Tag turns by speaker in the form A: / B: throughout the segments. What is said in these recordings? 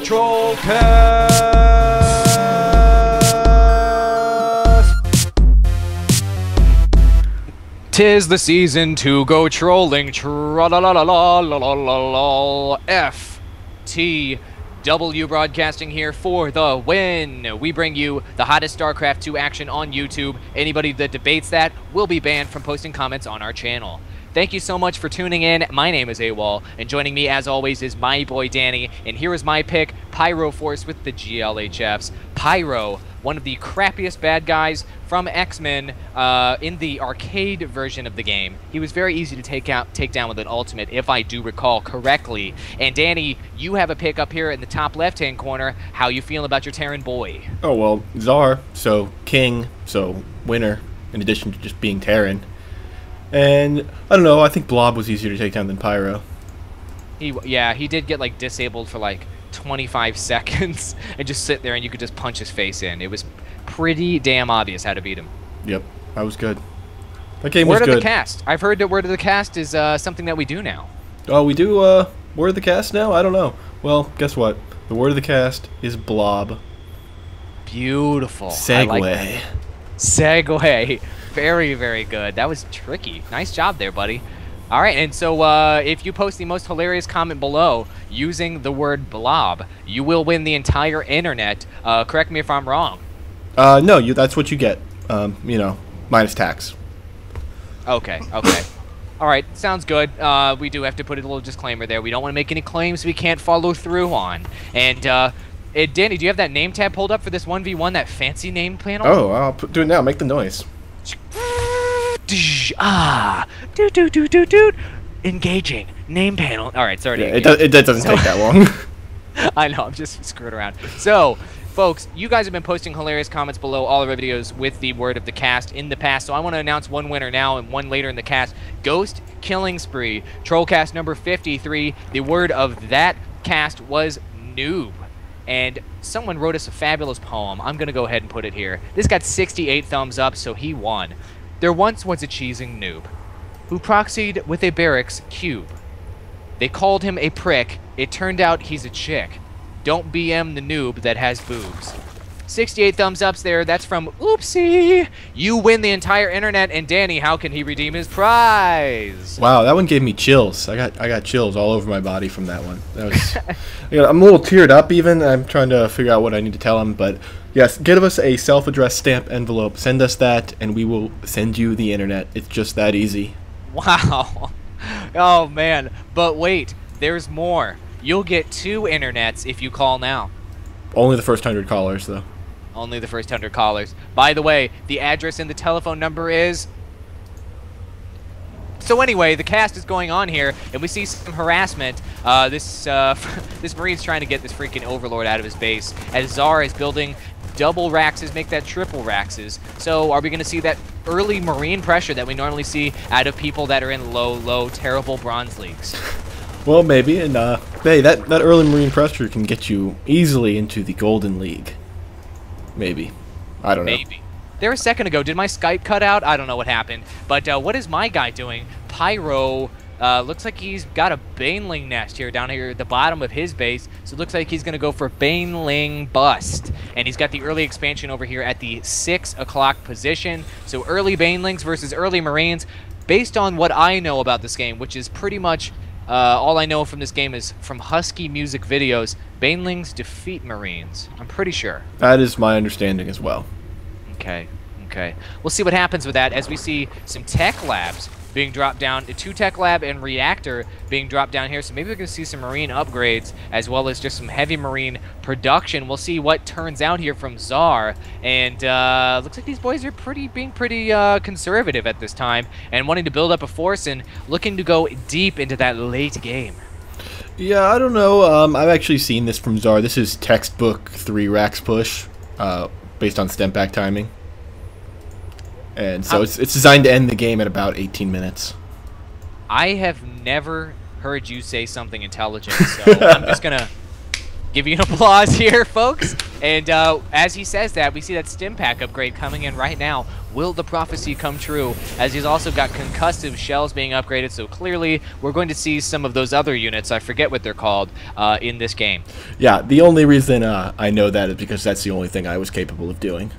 A: Trollcast! 'Tis the season to go trolling. Tra-la-la-la-la-la-la-la. FTW Broadcasting here for the win. We bring you the hottest Starcraft 2 action on YouTube. Anybody that debates that will be banned from posting comments on our channel. Thank you so much for tuning in. My name is AWOL, and joining me as always is my boy Danny, and here is my pick, Pyro Force with the GLHFs. Pyro, one of the crappiest bad guys from X-Men in the arcade version of the game. He was very easy to take down with an ultimate, if I do recall correctly. And Danny, you have a pick up here in the top left-hand corner. How you feeling about your Terran boy?
B: Oh, well, Czar, so King, so winner, in addition to just being Terran. And, I don't know, I think Blob was easier to take down than Pyro.
A: Yeah, he did get, like, disabled for, like, 25 seconds and just sit there and you could just punch his face in. It was pretty damn obvious how to beat him.
B: Yep, that was good. That game was good.
A: Word of the cast. I've heard that Word of the Cast is something that we do now.
B: Oh, we do Word of the Cast now? I don't know. Well, guess what? The Word of the Cast is Blob.
A: Beautiful.
B: Segue.
A: I like that. Segue. Very, very good. That was tricky. Nice job there, buddy. All right, and so if you post the most hilarious comment below using the word blob, you will win the entire internet. Correct me if I'm wrong.
B: No, that's what you get. You know, minus tax.
A: Okay, okay. All right, sounds good. We do have to put a little disclaimer there. We don't want to make any claims we can't follow through on. And Danny, do you have that name tab pulled up for this 1v1, that fancy name panel?
B: Oh, I'll do it now. Make the noise.
A: Engaging name panel. All right, sorry.
B: Yeah, it doesn't take that long.
A: I know, I'm just screwing around. So, folks, you guys have been posting hilarious comments below all of our videos with the word of the cast in the past. So I want to announce one winner now and one later in the cast. Ghost Killing Spree, Trollcast number 53. The word of that cast was noob. And someone wrote us a fabulous poem. I'm going to go ahead and put it here. This got 68 thumbs up, so he won. There once was a cheesing noob who proxied with a barracks cube. They called him a prick. It turned out he's a chick. Don't BM the noob that has boobs. 68 thumbs ups there. That's from Oopsie. You win the entire internet. And Danny, how can he redeem his prize?
B: Wow, that one gave me chills. I got chills all over my body from that one. That was, I'm a little teared up even. I'm trying to figure out what I need to tell him. But yes, give us a self-addressed stamp envelope. Send us that, and we will send you the internet. It's just that easy.
A: Wow. Oh, man. But wait, there's more. You'll get 2 internets if you call now.
B: Only the first 100 callers, though.
A: Only the first 100 callers. By the way, the address and the telephone number is... So anyway, the cast is going on here, and we see some harassment. This Marine's trying to get this freaking Overlord out of his base, as Czar is building double Raxes, make that triple Raxes. So are we going to see that early Marine pressure that we normally see out of people that are in low, terrible bronze leagues?
B: Well, maybe, and hey, that early Marine pressure can get you easily into the Golden League. Maybe. I don't know.
A: Maybe. There a second ago, did my Skype cut out? I don't know what happened. But what is my guy doing? Pyro, looks like he's got a Baneling nest here down here at the bottom of his base. So it looks like he's going to go for Baneling Bust. And he's got the early expansion over here at the 6 o'clock position. So early Banelings versus early Marines. Based on what I know about this game, which is pretty much... all I know from this game is from Husky music videos, Banelings defeat Marines. I'm pretty sure.
B: That is my understanding as well.
A: Okay, okay. We'll see what happens with that as we see some tech labs being dropped down, a 2 tech lab and reactor being dropped down here. So maybe we're going to see some Marine upgrades as well as just some heavy Marine production. We'll see what turns out here from Czar. And looks like these boys are being pretty conservative at this time and wanting to build up a force and looking to go deep into that late game.
B: Yeah, I don't know. I've actually seen this from Czar. This is textbook 3 Rax push based on step back timing. And so it's designed to end the game at about 18 minutes.
A: I have never heard you say something intelligent, so I'm just gonna... Give you an applause here, folks. And as he says that, we see that stim pack upgrade coming in right now. Will the prophecy come true? As he's also got concussive shells being upgraded, so clearly we're going to see some of those other units, I forget what they're called, in this game.
B: Yeah, the only reason I know that is because that's the only thing I was capable of doing.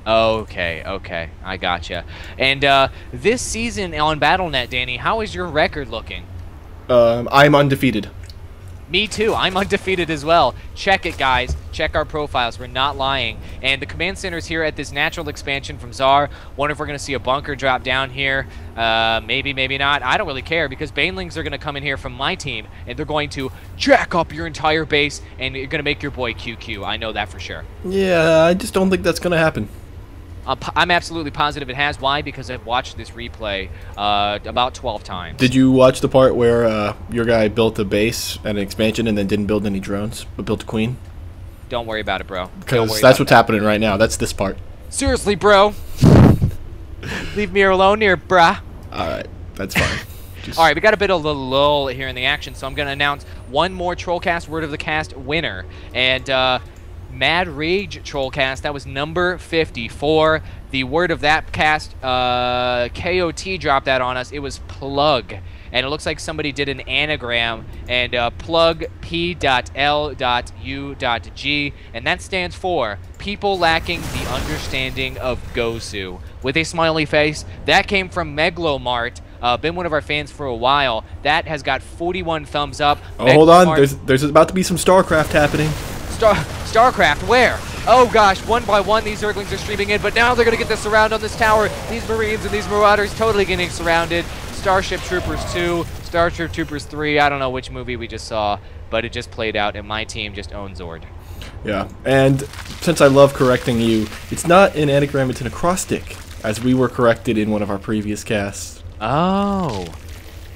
A: Okay, I gotcha. And this season on Battle.net, Danny, how is your record looking?
B: I'm undefeated.
A: Me too. I'm undefeated as well. Check it, guys. Check our profiles. We're not lying. And the command center's here at this natural expansion from Czar. Wonder if we're going to see a bunker drop down here. Maybe, maybe not. I don't really care because Banelings are going to come in here from my team, and they're going to jack up your entire base, and you're going to make your boy QQ. I know that for sure.
B: Yeah, I just don't think that's going to happen.
A: I'm absolutely positive it has. Why? Because I've watched this replay about 12 times.
B: Did you watch the part where your guy built a base and an expansion and then didn't build any drones, but built a queen?
A: Don't worry about it, bro.
B: Because that's what's happening right now. That's this part.
A: Seriously, bro. Leave me alone here, brah.
B: Alright, that's fine.
A: Alright, we got a bit of a lull here in the action, so I'm going to announce one more Trollcast Word of the Cast winner. And, Mad Rage Trollcast, that was number 54. The word of that cast, KOT dropped that on us. It was plug. And it looks like somebody did an anagram, and plug P.L.U.G, and that stands for people lacking the understanding of Gosu. With a smiley face. That came from Megalomart. Been one of our fans for a while. That has got 41 thumbs up.
B: Oh, hold on. There's about to be some Starcraft happening.
A: Starcraft, where? Oh gosh, one by one these Zerglings are streaming in, but now they're going to get the surround on this tower. These Marines and these Marauders totally getting surrounded. Starship Troopers 2, Starship Troopers 3, I don't know which movie we just saw, but it just played out and my team just owned Zord.
B: Yeah, and since I love correcting you, it's not an anagram, it's an acrostic, as we were corrected in one of our previous casts.
A: Oh.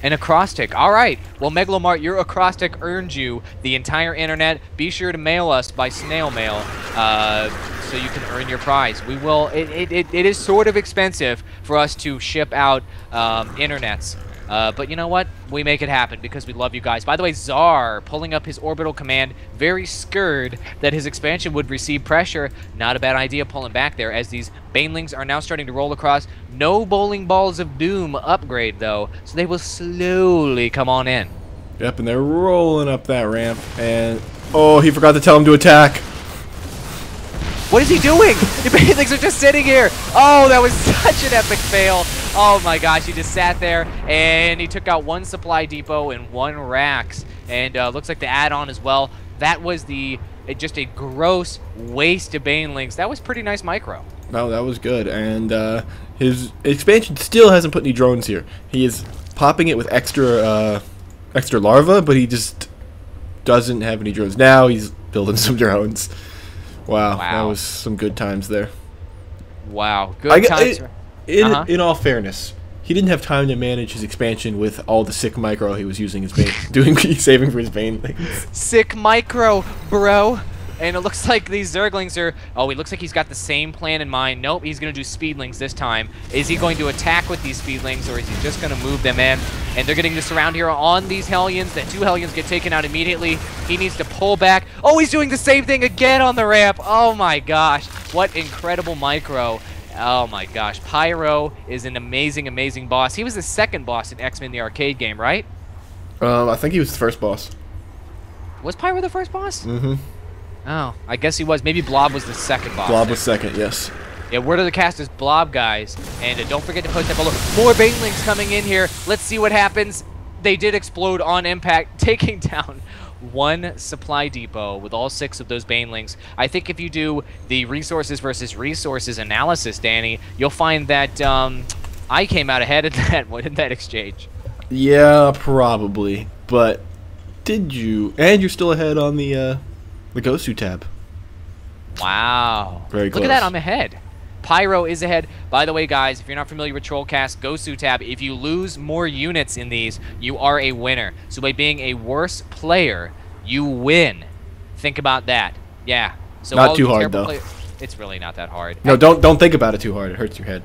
A: An acrostic. All right. Well, Megalomart, your acrostic earned you the entire internet. Be sure to mail us by snail mail so you can earn your prize. We will. It is sort of expensive for us to ship out internets. But you know what? We make it happen because we love you guys. By the way, Czar pulling up his orbital command, very scared that his expansion would receive pressure. Not a bad idea pulling back there as these Banelings are now starting to roll across. No bowling balls of doom upgrade though, so they will slowly come on in.
B: Yep, and they're rolling up that ramp, and oh, he forgot to tell him to attack.
A: What is he doing? The Banelings are just sitting here. Oh, that was such an epic fail. Oh my gosh, he just sat there and he took out one supply depot and one racks, and looks like the add-on as well. That was just a gross waste of Banelings. That was pretty nice micro.
B: No, that was good, and his expansion still hasn't put any drones here. He is popping it with extra larva, but he just doesn't have any drones. Now he's building some drones. Wow, that was some good times there.
A: Wow, good times.
B: In all fairness, he didn't have time to manage his expansion with all the sick micro he was using his saving for his Banelings.
A: Sick micro, bro. And it looks like these Zerglings are... Oh, it looks like he's got the same plan in mind. Nope, he's going to do Speedlings this time. Is he going to attack with these Speedlings, or is he just going to move them in? And they're getting this around here on these Hellions. The two Hellions get taken out immediately. He needs to pull back. Oh, he's doing the same thing again on the ramp. Oh, my gosh. What incredible micro. Oh, my gosh. Pyro is an amazing, amazing boss. He was the second boss in X-Men the arcade game, right?
B: I think he was the first boss.
A: Was Pyro the first boss?
B: Mm-hmm.
A: Oh, I guess he was. Maybe Blob was the second boss.
B: Blob was second, yes.
A: Yeah, word of the cast is Blob, guys. And don't forget to post that below. More Banelings coming in here. Let's see what happens. They did explode on impact, taking down one supply depot with all 6 of those Banelings. I think if you do the resources versus resources analysis, Danny, you'll find that I came out ahead in that exchange.
B: Yeah, probably. But did you? And you're still ahead on the Gosu tab.
A: Wow.
B: Very close.
A: Look at that, I'm ahead. Pyro is ahead. By the way, guys, if you're not familiar with Trollcast, Gosu tab, if you lose more units in these, you are a winner. So by being a worse player, you win. Think about that. Yeah. So
B: not too hard, though.
A: It's really not that hard.
B: No, don't think about it too hard. It hurts your head.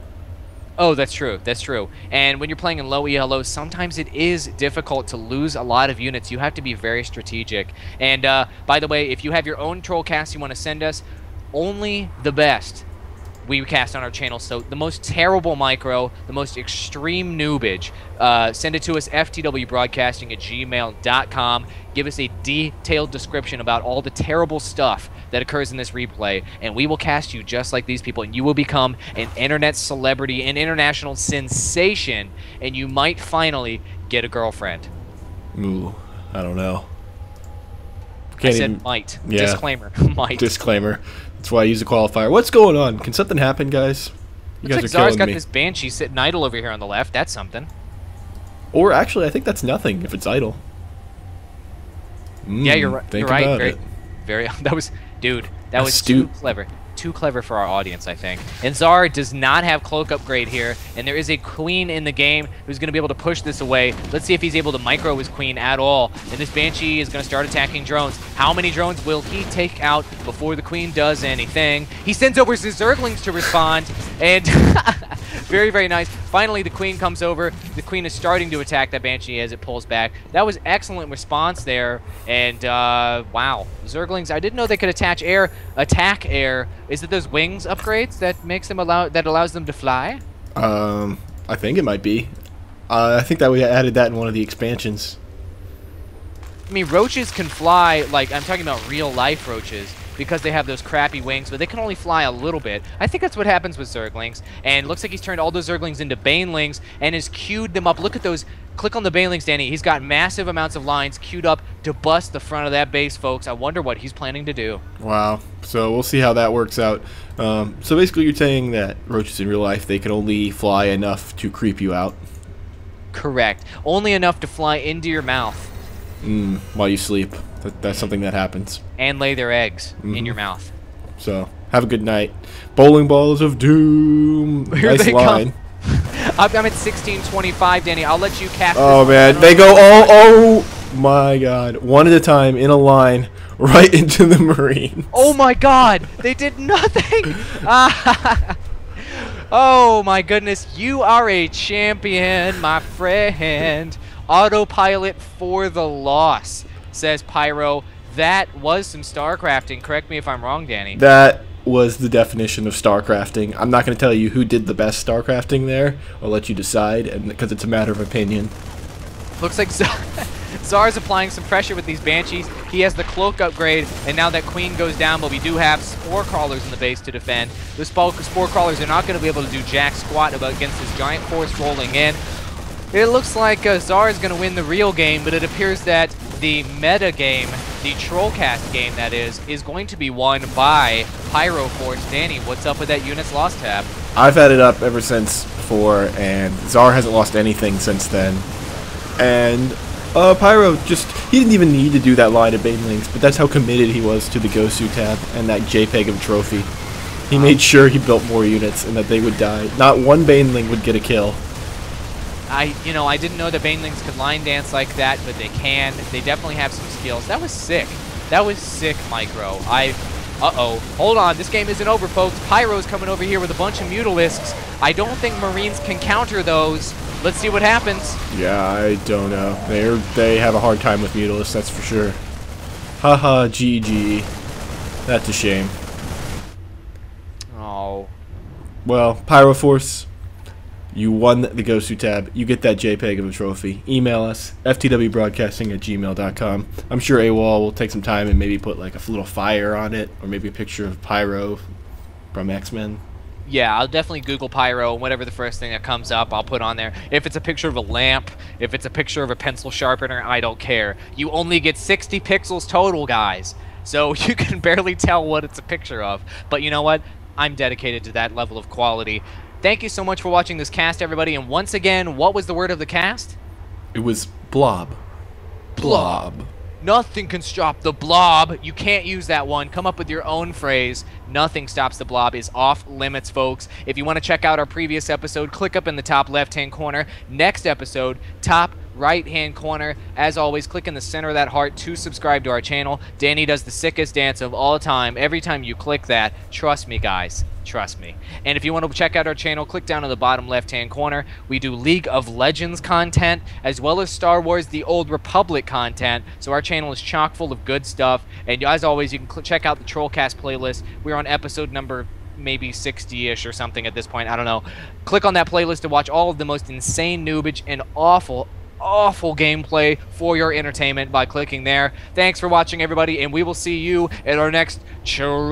A: Oh, that's true. That's true. And when you're playing in low ELO, sometimes it is difficult to lose a lot of units. You have to be very strategic. And by the way, if you have your own Trollcast you want to send us, only the best we cast on our channel. So the most terrible micro, the most extreme noobage, send it to us, FTWBROADCASTING@gmail.com. Give us a detailed description about all the terrible stuff that occurs in this replay, and we will cast you just like these people, and you will become an internet celebrity, an international sensation, and you might finally get a girlfriend.
B: Ooh, I don't know.
A: I said might. Yeah. Disclaimer. Might.
B: Disclaimer. That's why I use a qualifier. What's going on? Can something happen, guys? You guys
A: like
B: are
A: Czar's
B: killing
A: got
B: me.
A: this Banshee sitting idle over here on the left. That's something.
B: Or actually, I think that's nothing if it's idle.
A: Yeah, you're right.
B: Think
A: You're right.
B: about
A: Very,
B: it.
A: very. That was, dude. That was
B: Astute.
A: too clever. Too clever for our audience, I think. And Czar does not have cloak upgrade here, and there is a queen in the game who's going to be able to push this away. Let's see if he's able to micro his queen at all. And this Banshee is going to start attacking drones. How many drones will he take out before the queen does anything? He sends over his Zerglings to respond, and very, very nice. Finally, the queen comes over. The queen is starting to attack that Banshee as it pulls back. That was excellent response there, and wow. Zerglings, I didn't know they could attack air. Is it those wings upgrades that makes them allows them to fly?
B: I think it might be. I think that we added that in one of the expansions.
A: I mean, roaches can fly, like, I'm talking about real life roaches, because they have those crappy wings, but they can only fly a little bit. I think that's what happens with Zerglings, and looks like he's turned all those Zerglings into Banelings and has queued them up. Look at those. Click on the Banelings, Danny. He's got massive amounts of lines queued up to bust the front of that base, folks. I wonder what he's planning to do.
B: Wow. So we'll see how that works out. So basically you're saying that roaches in real life, they can only fly enough to creep you out?
A: Correct. Only enough to fly into your mouth.
B: While you sleep. That's something that happens.
A: And lay their eggs in your mouth.
B: So, have a good night. Bowling balls of doom.
A: Here
B: nice
A: they
B: line.
A: come. I'm at 1625, Danny. I'll let you cast
B: Oh,
A: this
B: man. They go all... Oh, my God. One at a time, in a line, right into the Marines.
A: Oh, my God. They did nothing. Oh, my goodness. You are a champion, my friend. Autopilot for the loss, says Pyro. That was some Starcrafting. Correct me if I'm wrong, Danny.
B: That was the definition of Starcrafting. I'm not going to tell you who did the best Starcrafting there. I'll let you decide, and because it's a matter of opinion.
A: Looks like Czar's applying some pressure with these Banshees. He has the cloak upgrade, and now that queen goes down, but we do have spore crawlers in the base to defend. The spore crawlers are not going to be able to do jack squat against this giant force rolling in. It looks like Czar is going to win the real game, but it appears that the meta game, the Trollcast game that is going to be won by Pyro Force. Danny, what's up with that units lost tab?
B: I've had it up ever since before, and Czar hasn't lost anything since then. And Pyro he didn't even need to do that line of Banelings, but that's how committed he was to the Gosu tab and that JPEG of a trophy. He made sure he built more units and that they would die. Not one Baneling would get a kill.
A: I didn't know that Banelings could line dance like that, but they can. They definitely have some skills. That was sick. That was sick, Micro. Uh-oh. Hold on. This game isn't over, folks. Pyro's coming over here with a bunch of Mutalisks. I don't think Marines can counter those. Let's see what happens.
B: Yeah, I don't know. They have a hard time with Mutalisks, that's for sure. Haha, GG. That's a shame.
A: Oh.
B: Well, Pyro Force, you won the Gosu tab. You get that JPEG of a trophy. Email us, ftwbroadcasting@gmail.com. I'm sure AWOL will take some time and maybe put like a little fire on it, or maybe a picture of Pyro from X-Men.
A: Yeah, I'll definitely Google Pyro, and whatever the first thing that comes up, I'll put on there. If it's a picture of a lamp, if it's a picture of a pencil sharpener, I don't care. You only get 60 pixels total, guys. So you can barely tell what it's a picture of. But you know what? I'm dedicated to that level of quality. Thank you so much for watching this cast, everybody. And once again, what was the word of the cast?
B: It was blob. Blob.
A: Nothing can stop the blob. You can't use that one. Come up with your own phrase. Nothing stops the blob is off limits, folks. If you want to check out our previous episode, click up in the top left-hand corner. Next episode, top right-hand corner. As always, click in the center of that heart to subscribe to our channel. Danny does the sickest dance of all time. Every time you click that, trust me, guys, Trust me. And if you want to check out our channel, click down in the bottom left-hand corner. We do League of Legends content, as well as Star Wars The Old Republic content. So our channel is chock full of good stuff. And as always, you can check out the Trollcast playlist. We're on episode number maybe 60-ish or something at this point. I don't know. Click on that playlist to watch all of the most insane noobage and awful gameplay for your entertainment by clicking there. Thanks for watching, everybody, and we will see you in our next Trollcast.